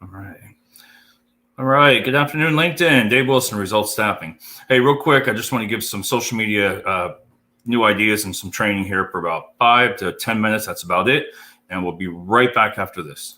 All right. All right. Good afternoon, LinkedIn. Dave Wilson, Results Staffing. Hey, real quick, I just want to give some social media new ideas and some training here for about 5 to 10 minutes. That's about it. And we'll be right back after this.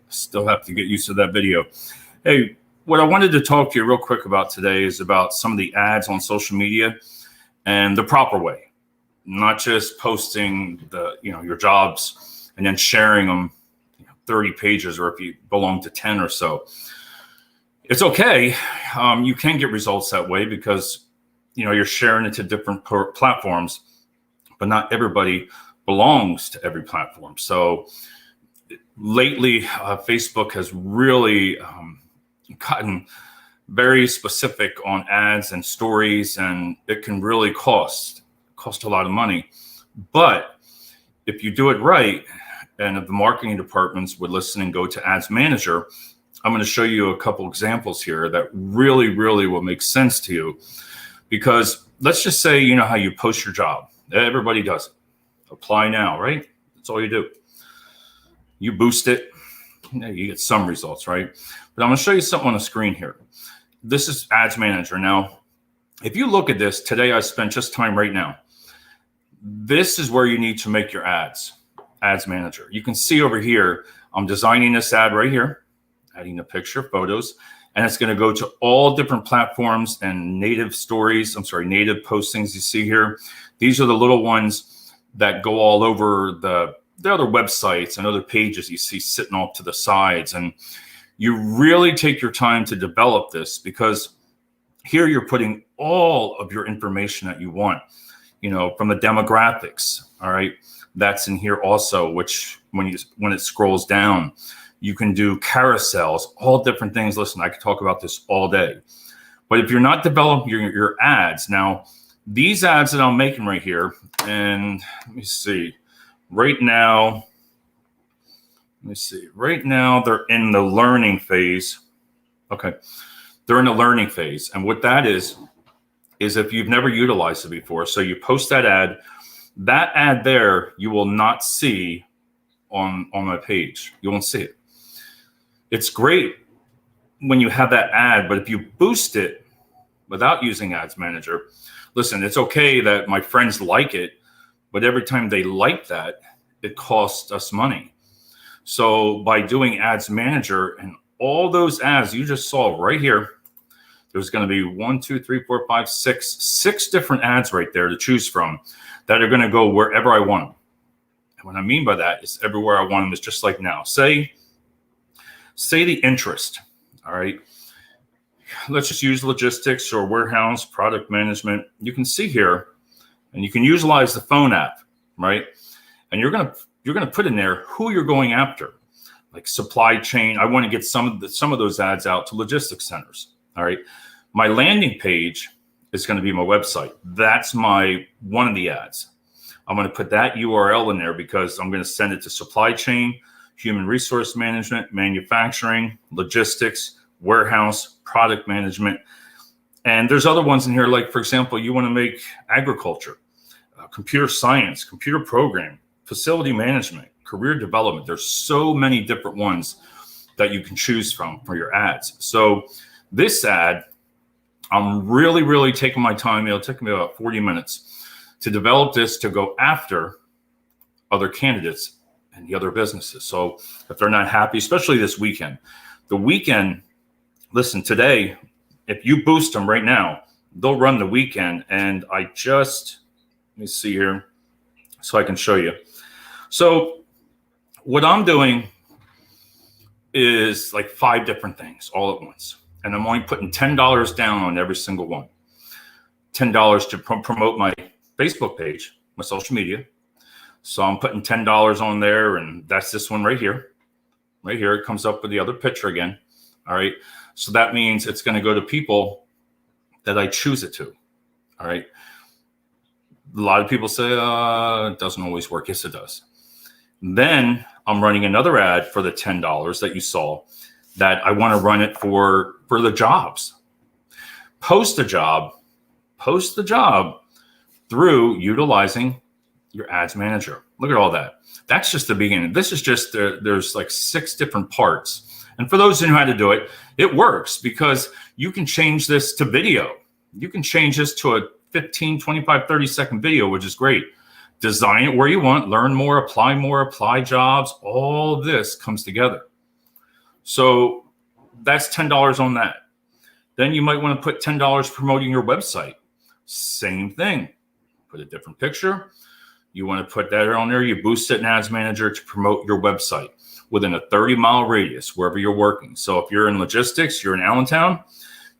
Still have to get used to that video. Hey, what I wanted to talk to you real quick about today is about some of the ads on social media and the proper way, not just posting your jobs and then sharing them 30 pages, or if you belong to 10 or so. It's okay. You can get results that way because you're sharing it to different platforms, but not everybody belongs to every platform. So lately, Facebook has really gotten very specific on ads and stories, and it can really cost a lot of money. But if you do it right, and if the marketing departments would listen and go to Ads Manager, I'm going to show you a couple examples here that really, really will make sense to you. Because let's just say, how you post your job. Everybody does it. Apply now, right? That's all you do. You boost it, you get some results, right? But I'm going to show you something on the screen here. This is Ads Manager. Now, if you look at this, today I spent just time right now. This is where you need to make your ads, Ads Manager. You can see over here, I'm designing this ad right here, adding a picture, photos, and it's going to go to all different platforms and native postings you see here. These are the little ones that go all over the other websites and other pages you see sitting off to the sides. And you really take your time to develop this, because here you're putting all of your information that you want, from the demographics. All right. That's in here also, which when it scrolls down, you can do carousels, all different things. Listen, I could talk about this all day, but if you're not developing your ads, now these ads that I'm making right here, and let me see. Right now, they're in the learning phase. Okay. They're in the learning phase. And what that is if you've never utilized it before. So you post that ad there, you will not see on my page. You won't see it. It's great when you have that ad, but if you boost it without using Ads Manager, listen, it's okay that my friends like it, but every time they like that, it costs us money. So by doing Ads Manager and all those ads you just saw right here, there's going to be 6 different ads right there to choose from that are going to go wherever I want them. And what I mean by that is everywhere I want them is just like now. Say the interest. All right. Let's just use logistics or warehouse, product management. You can see here, and you can utilize the phone app, right? And you're gonna put in there who you're going after, like supply chain. I want to get some of those ads out to logistics centers. All right. My landing page is going to be my website. That's one of the ads. I'm going to put that URL in there because I'm going to send it to supply chain, human resource management, manufacturing, logistics, warehouse, product management. And there's other ones in here, like, for example, you want to make agriculture, computer science, computer programming, facility management, career development. There's so many different ones that you can choose from for your ads. So this ad I'm really taking my time. It'll take me about 40 minutes to develop this to go after other candidates and the other businesses. So if they're not happy, especially this weekend, listen, today, if you boost them right now, they'll run the weekend. And let me see here so I can show you. So what I'm doing is like 5 different things all at once. And I'm only putting $10 down on every single one. $10 to promote my Facebook page, my social media. So I'm putting $10 on there, and that's this one right here. Right here, it comes up with the other picture again. All right. So that means it's going to go to people that I choose it to. All right. A lot of people say it doesn't always work. Yes, it does. Then I'm running another ad for the $10 that you saw, that I want to run it for the jobs. Post the job through utilizing your ads manager. Look at all that. That's just the beginning. This is just, there's like 6 different parts. And for those who know how to do it, it works because you can change this to video. You can change this to a 15, 25, 30-second video, which is great. Design it where you want, learn more, apply jobs. All of this comes together. So that's $10 on that. Then you might want to put $10 promoting your website. Same thing. Put a different picture. You want to put that on there. You boost it in Ads Manager to promote your website within a 30-mile radius, wherever you're working. So if you're in logistics, you're in Allentown,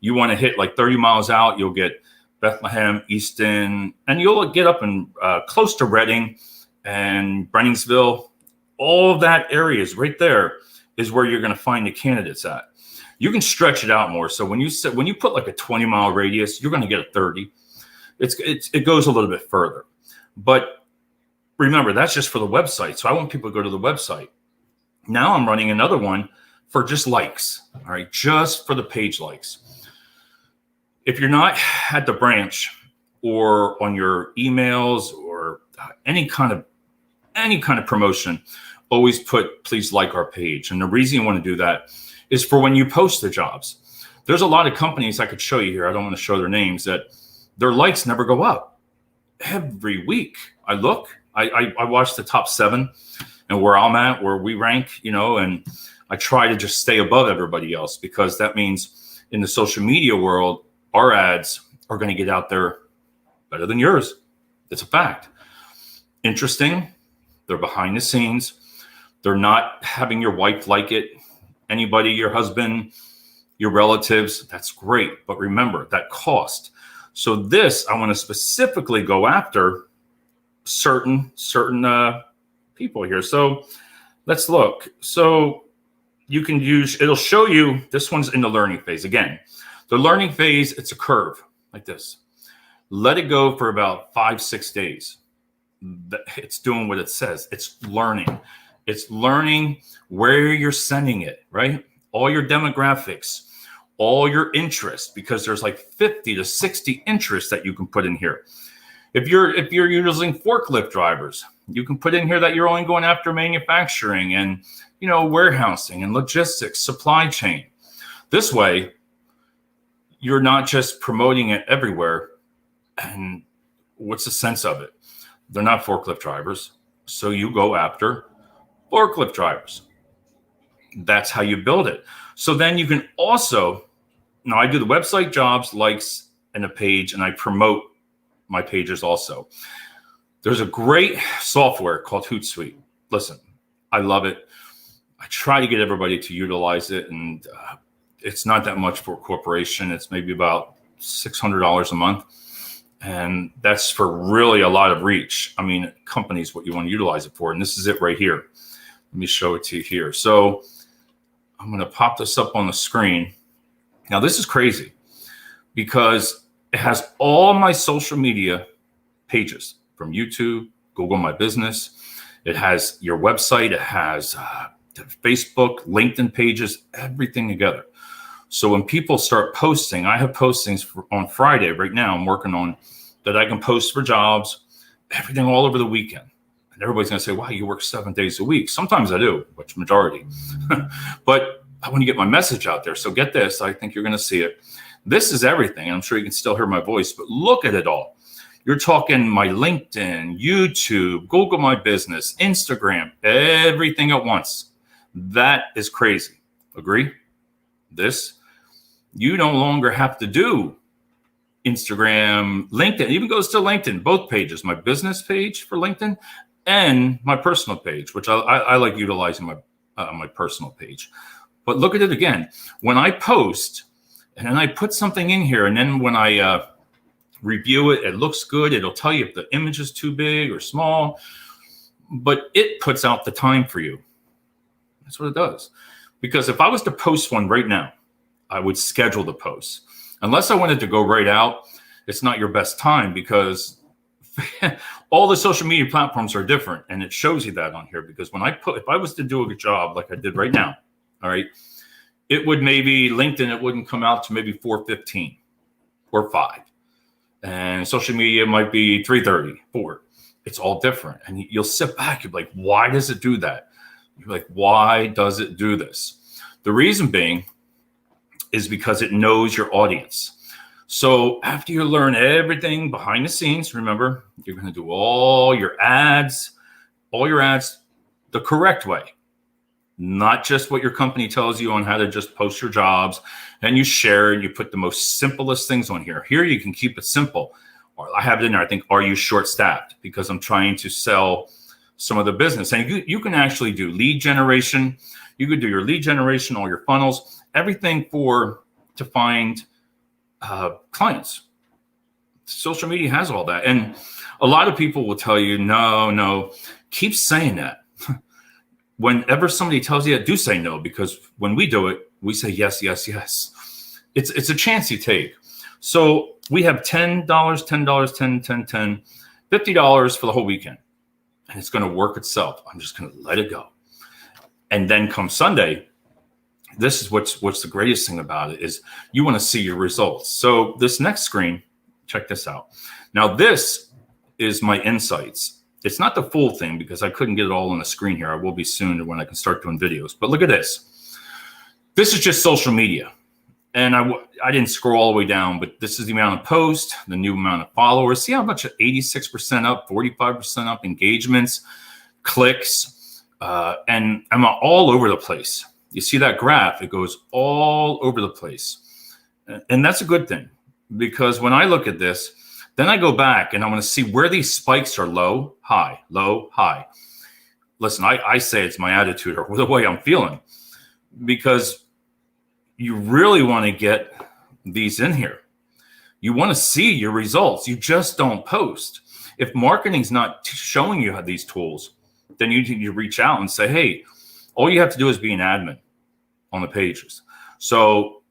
you want to hit like 30 miles out, you'll get Bethlehem, Easton, and you'll get up and close to Reading and Brenningsville. All of that areas right there is where you're going to find the candidates at. You can stretch it out more. So when you put like a 20-mile radius, you're going to get a 30. It goes a little bit further. But remember, that's just for the website. So I want people to go to the website. Now I'm running another one for just likes. All right, just for the page likes. If you're not at the branch or on your emails or any kind of promotion, always put please like our page. And the reason you want to do that is for when you post the jobs. There's a lot of companies I could show you here. I don't want to show their names, that their likes never go up. Every week I look, I watch the top 7 and where I'm at, where we rank, and I try to just stay above everybody else, because that means in the social media world, our ads are going to get out there better than yours. It's a fact. Interesting. They're behind the scenes. They're not having your wife like it. Anybody, your husband, your relatives, that's great. But remember that cost. So this, I want to specifically go after certain people here. So let's look. So you can it'll show you, this one's in the learning phase. Again, the learning phase, it's a curve like this. Let it go for about 5-6 days. It's doing what it says. It's learning. It's learning where you're sending it, right? All your demographics, all your interests, because there's like 50 to 60 interests that you can put in here. If you're using forklift drivers, you can put in here that you're only going after manufacturing and, warehousing and logistics, supply chain. This way, you're not just promoting it everywhere. And what's the sense of it? They're not forklift drivers. So you go after forklift drivers. That's how you build it. So then you can also, now I do the website, jobs, likes, and a page, and I promote my pages also. There's a great software called Hootsuite. Listen, I love it. I try to get everybody to utilize it, and it's not that much for a corporation. It's maybe about $600 a month. And that's for really a lot of reach. I mean, companies, what you want to utilize it for. And this is it right here. Let me show it to you here. So I'm going to pop this up on the screen. Now, this is crazy because it has all my social media pages from YouTube, Google My Business. It has your website. It has Facebook, LinkedIn pages, everything together. So when people start posting, I have postings on Friday right now I'm working on that I can post for jobs, everything all over the weekend. And everybody's going to say, wow, you work 7 days a week. Sometimes I do, which majority. But I want to get my message out there. So get this. I think you're going to see it. This is everything. I'm sure you can still hear my voice, but look at it all. You're talking my LinkedIn, YouTube, Google My Business, Instagram, everything at once. That is crazy. Agree? This, you no longer have to do Instagram, LinkedIn. It even goes to LinkedIn, both pages, my business page for LinkedIn and my personal page, which I like utilizing my personal page. But look at it again. When I post and then I put something in here, and then when I review it, it looks good. It'll tell you if the image is too big or small, but it puts out the time for you. That's what it does. Because if I was to post one right now, I would schedule the post. Unless I wanted to go right out, it's not your best time, because all the social media platforms are different, and it shows you that on here. Because if I was to do a job like I did right now, all right, it would maybe LinkedIn, it wouldn't come out to maybe 4:15 or 5. And social media might be 3:30, 4. It's all different. And you'll sit back, you'll be like, why does it do that? You're like, why does it do this? The reason being is because it knows your audience. So after you learn everything behind the scenes, remember, you're going to do all your ads the correct way. Not just what your company tells you on how to just post your jobs, and you share and you put the most simplest things on here. Here you can keep it simple. Or I have it in there. I think, are you short-staffed? Because I'm trying to sell some of the business. And you can actually do lead generation. You could do your lead generation, all your funnels, everything to find clients. Social media has all that. And a lot of people will tell you, no, keep saying that. Whenever somebody tells you that, do say no, because when we do it, we say yes, yes, yes. It's a chance you take. So we have $10, $10, 10, 10, 10, $50 for the whole weekend. And it's going to work itself. I'm just going to let it go. And then come Sunday, this is what's the greatest thing about it is you want to see your results. So this next screen, check this out. Now this is my insights. It's not the full thing because I couldn't get it all on the screen here. I will be soon when I can start doing videos. But look at this. This is just social media. And I didn't scroll all the way down, but this is the amount of posts, the new amount of followers. See how much? 86% up, 45% up, engagements, clicks, and I'm all over the place. You see that graph? It goes all over the place. And that's a good thing, because when I look at this, then I go back and I want to see where these spikes are low, high, low, high. Listen, I say it's my attitude or the way I'm feeling, because you really want to get these in here. You want to see your results. You just don't post. If marketing's not showing you these tools, then you need to reach out and say, hey, all you have to do is be an admin on the pages. So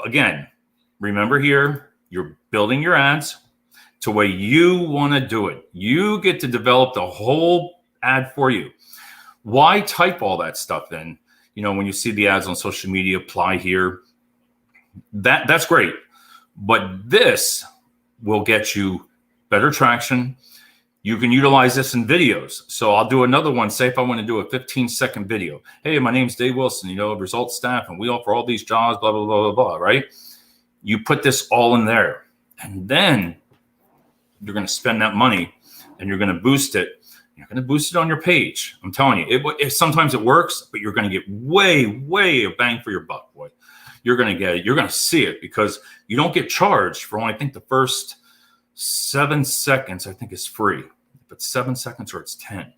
again, remember here, you're building your ads to the way you want to do it. You get to develop the whole ad for you. Why type all that stuff in? You know, when you see the ads on social media, apply here. That's great. But this will get you better traction. You can utilize this in videos. So I'll do another one. Say if I want to do a 15-second video. Hey, my name's Dave Wilson, Results Staff, and we offer all these jobs, blah, blah, blah, blah, blah, right? You put this all in there. And then you're going to spend that money and you're going to boost it. You're going to boost it on your page. I'm telling you, sometimes it works, but you're going to get way a bang for your buck, boy. You're going to get it. You're going to see it, because you don't get charged for only, I think the first 7 seconds, I think is free. If it's 7 seconds or it's 10,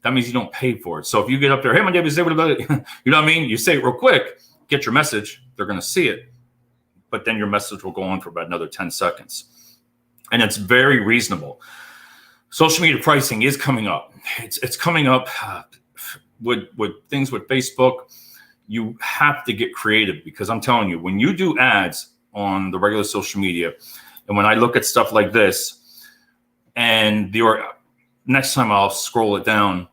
that means you don't pay for it. So if you get up there, hey, my name is David, you know what I mean? You say it real quick, get your message. They're going to see it, but then your message will go on for about another 10 seconds. And it's very reasonable. Social media pricing is coming up. It's coming up with things with Facebook. You have to get creative, because I'm telling you, when you do ads on the regular social media, and when I look at stuff like this, and next time I'll scroll it down,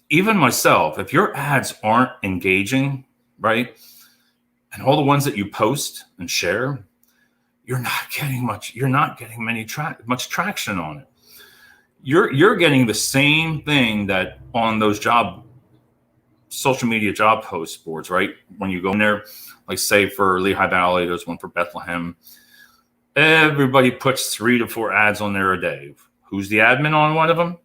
even myself, if your ads aren't engaging, right, and all the ones that you post and share, you're not getting much traction on it. You're getting the same thing that on those job social media job post boards, right? When you go in there, like say for Lehigh Valley, there's one for Bethlehem. Everybody puts 3 to 4 ads on there a day. Who's the admin on one of them?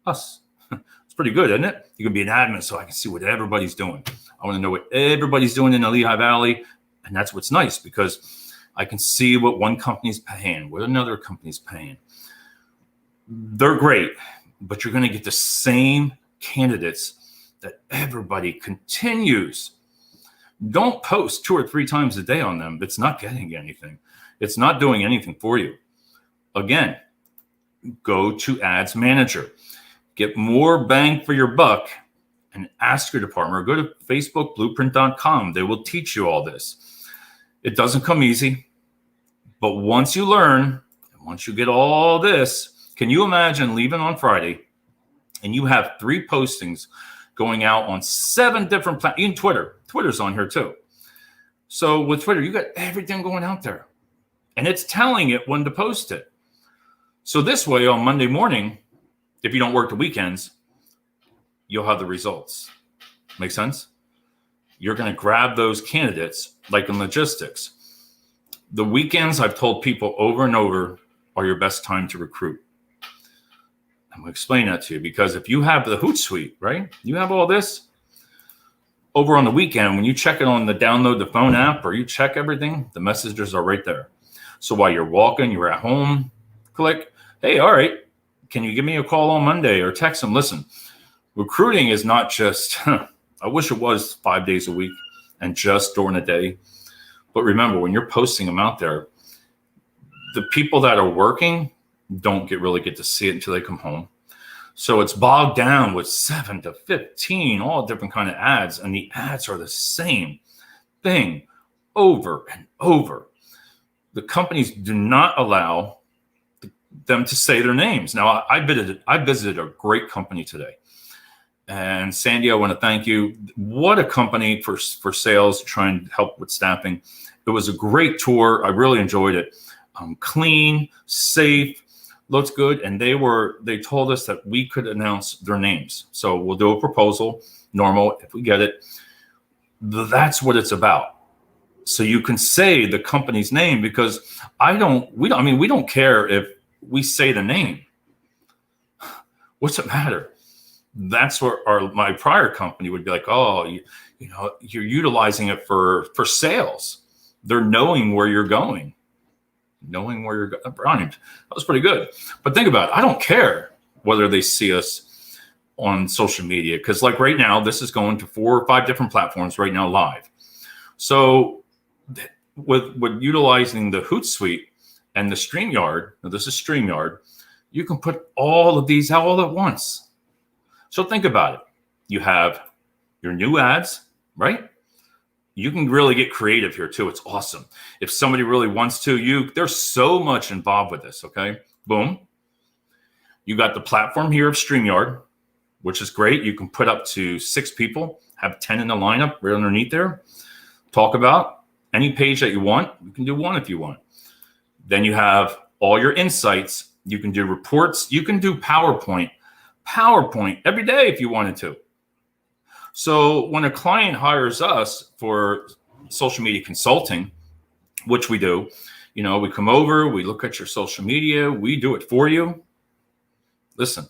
Us. It's pretty good, isn't it? You can be an admin so I can see what everybody's doing. I want to know what everybody's doing in the Lehigh Valley. And that's what's nice because I can see what one company's paying, what another company's paying. They're great, but you're going to get the same candidates that everybody continues. Don't post 2 or 3 times a day on them. It's not getting anything. It's not doing anything for you. Again, go to Ads Manager. Get more bang for your buck and ask your department or go to facebookblueprint.com. They will teach you all this. It doesn't come easy, but once you learn, and once you get all this, can you imagine leaving on Friday and you have 3 postings going out on 7 different platforms, even Twitter. Twitter's on here too. So with Twitter, you got everything going out there and it's telling it when to post it. So this way on Monday morning, if you don't work the weekends, you'll have the results. Make sense? You're going to grab those candidates like in logistics. The weekends, I've told people over and over, are your best time to recruit. I'm going to explain that to you because if you have the Hootsuite, right? You have all this over on the weekend, when you check it on the download the phone app or you check everything, the messages are right there. So while you're walking, you're at home, click, hey, all right, can you give me a call on Monday or text them? Listen, recruiting is not just, I wish it was 5 days a week and just during the day. But remember, when you're posting them out there, the people that are working don't really get to see it until they come home. So it's bogged down with 7 to 15, all different kind of ads. And the ads are the same thing over and over. The companies do not allow them to say their names. Now, I visited a great company today. And Sandy, I want to thank you. What a company for sales, trying to help with staffing. It was a great tour. I really enjoyed it. Clean, safe, looks good. And they told us that we could announce their names. So we'll do a proposal, normal, if we get it. That's what it's about. So you can say the company's name because we don't care if we say the name. What's it matter? That's where my prior company would be like, oh, you're utilizing it for sales. They're knowing where you're going. Knowing where you're going. That was pretty good. But think about it. I don't care whether they see us on social media because like right now, this is going to 4 or 5 different platforms right now live. So with utilizing the Hootsuite and the StreamYard, now this is StreamYard, you can put all of these out all at once. So think about it. You have your new ads, right? You can really get creative here too. It's awesome. If somebody really wants to, there's so much involved with this, okay? Boom. You got the platform here of StreamYard, which is great. You can put up to 6 people, have 10 in the lineup right underneath there. Talk about any page that you want. You can do 1 if you want. Then you have all your insights. You can do reports. You can do PowerPoint every day if you wanted to. So when a client hires us for social media consulting, which we do, we come over, we look at your social media, we do it for you. Listen,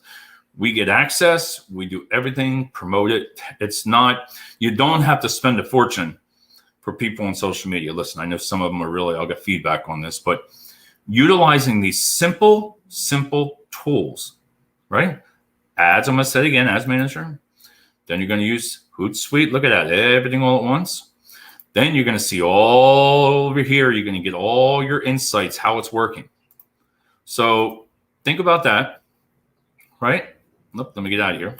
we get access, we do everything, promote it. You don't have to spend a fortune for people on social media. Listen, I know some of them I'll get feedback on this, but utilizing these simple tools, right? Ads, I'm going to say it again, Ads Manager. Then you're going to use Hootsuite. Look at that, everything all at once. Then you're going to see all over here. You're going to get all your insights, how it's working. So think about that, right? Let me get out of here.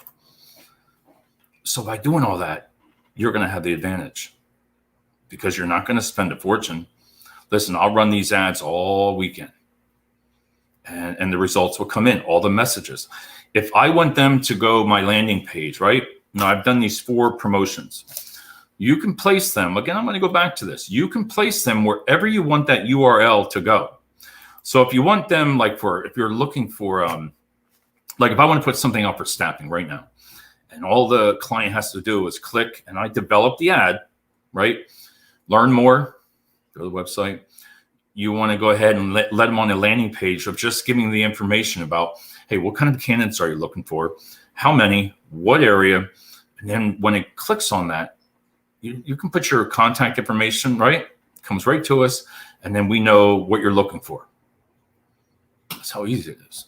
So by doing all that, you're going to have the advantage because you're not going to spend a fortune. Listen, I'll run these ads all weekend and the results will come in, all the messages. If I want them to go my landing page, right? Now I've done these 4 promotions. You can place them. Again, I'm going to go back to this. You can place them wherever you want that URL to go. So if you want them, if you're looking for, if I want to put something up for staffing right now, And all the client has to do is click, and I develop the ad, right? Learn more, go to the website. You want to go ahead and let them on a landing page of just giving the information about, hey, what kind of candidates are you looking for? How many, what area? And then when it clicks on that, you can put your contact information, right? It comes right to us. And then we know what you're looking for. That's how easy it is.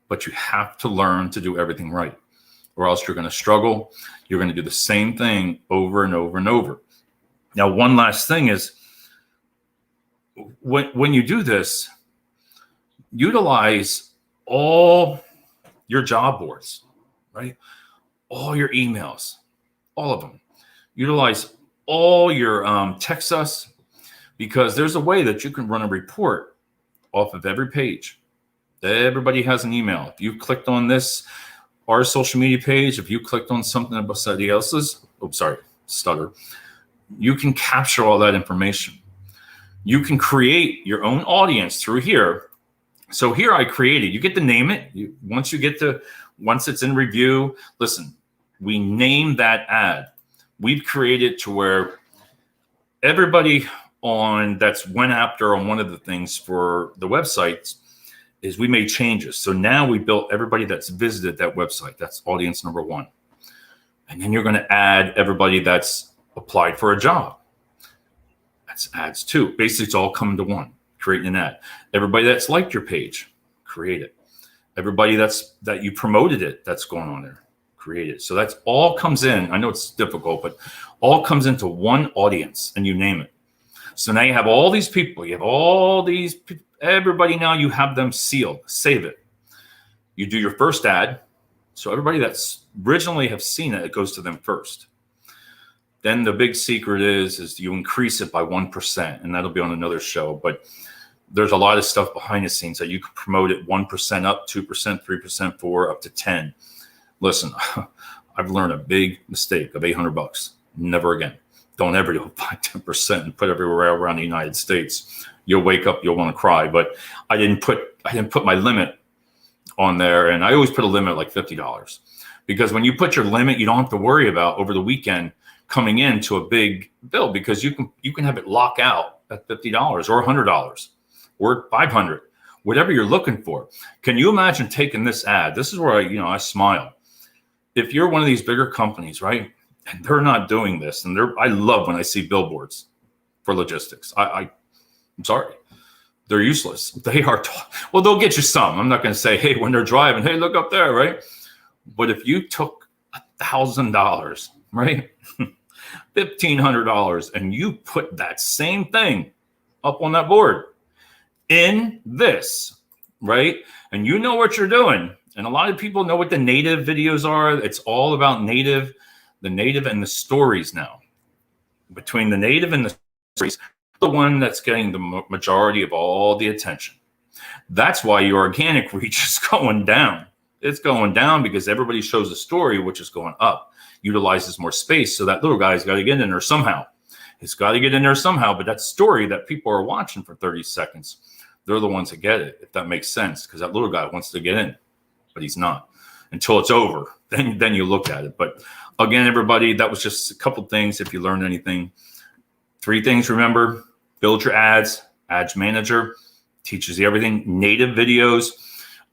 But you have to learn to do everything right, or else you're going to struggle. You're going to do the same thing over and over and over. Now, one last thing is, when you do this, utilize all your job boards, right? All your emails, all of them. Utilize all your text us, because there's a way that you can run a report off of every page. Everybody has an email. If you clicked on this, our social media page, if you clicked on something about somebody else's, you can capture all that information. You can create your own audience through here. So here I created, you get to name it. Once it's in review, listen, we name that ad. We've created to where everybody that's went after on one of the things for the websites is we made changes. So now we built everybody that's visited that website. That's audience number 1. And then you're going to add everybody that's applied for a job. That's ads 2. Basically, it's all coming to one, creating an ad. Everybody that's liked your page, create it. Everybody that you promoted it, that's going on there, create it. So that's all comes in. I know it's difficult, but all comes into one audience, and you name it. So now you have all these people. You have all these people. Everybody now, you have them sealed. Save it. You do your first ad. So everybody that's originally have seen it, it goes to them first. Then the big secret is you increase it by 1%, and that'll be on another show. But there's a lot of stuff behind the scenes that you can promote it 1% up, 2%, 3%, 4%, up to 10. Listen, I've learned a big mistake of $800. Never again. Don't ever do 5-10% and put everywhere around the United States. You'll wake up, you'll want to cry. But I didn't put my limit on there, and I always put a limit like $50, because when you put your limit, you don't have to worry about over the weekend coming into a big bill, because you can have it lock out at $50 or $100 or $500, whatever you're looking for. Can you imagine taking this ad? This is where I smile. If you're one of these bigger companies, right, and they're not doing this, and I love when I see billboards for logistics. I'm sorry. They're useless. They are. Well, they'll get you some. I'm not going to say, hey, when they're driving, hey, look up there, right? But if you took $1,000, right, $1,500, and you put that same thing up on that board in this, right, and you know what you're doing, and a lot of people know what the native videos are. It's all about native, the native and the stories now. Between the native and the stories, the one that's getting the majority of all the attention. That's why your organic reach is going down. It's going down because everybody shows a story, which is going up, utilizes more space. So that little guy's got to get in there somehow. It's got to get in there somehow. But that story that people are watching for 30 seconds, they're the ones that get it, if that makes sense, because that little guy wants to get in, but he's not until it's over. Then you look at it. But again, everybody, that was just a couple things. If you learned anything, 3 things, remember: build your ads. Ads Manager teaches you everything. Native videos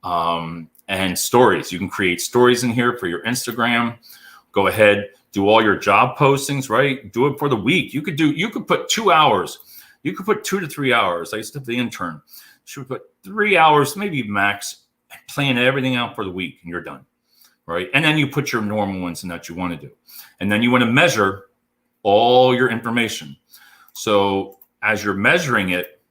and stories. You can create stories in here for your Instagram. Go ahead, do all your job postings, right? Do it for the week. You could put 2 hours. You could put 2 to 3 hours. I used to have the intern. She would put 3 hours, maybe max, plan everything out for the week, and you're done, right? And then you put your normal ones in that you want to do. And then you want to measure all your information. So as you're measuring it,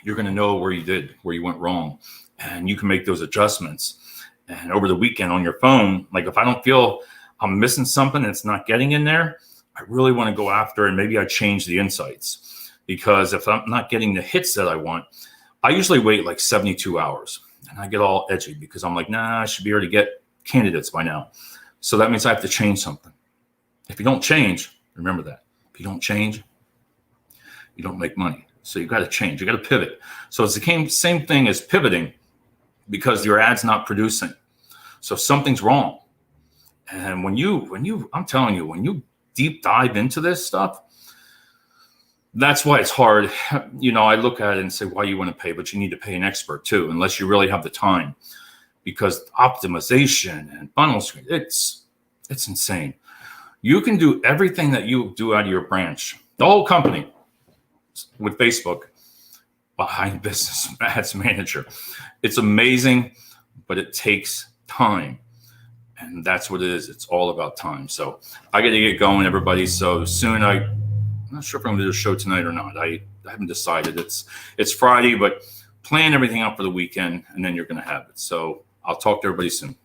you're going to know where you went wrong, and you can make those adjustments. And over the weekend on your phone, like if I don't feel I'm missing something and it's not getting in there, I really want to go after, and maybe I change the insights, because if I'm not getting the hits that I want, I usually wait like 72 hours, and I get all edgy because I'm like, nah, I should be able to get candidates by now. So that means I have to change something. If you don't change, remember that. If you don't change, you don't make money. So you got to change. You got to pivot. So it's the same thing as pivoting, because your ad's not producing. So something's wrong. And I'm telling you, when you deep dive into this stuff, that's why it's hard. I look at it and say, why you want to pay, but you need to pay an expert too, unless you really have the time, because optimization and funnel screen, it's insane. You can do everything that you do out of your branch, the whole company, with Facebook behind Business Ads Manager. It's amazing, but it takes time. And that's what it is. It's all about time. So I got to get going, everybody. So soon, I'm not sure if I'm going to do a show tonight or not. I haven't decided. It's Friday, but plan everything out for the weekend, and then you're going to have it. So I'll talk to everybody soon.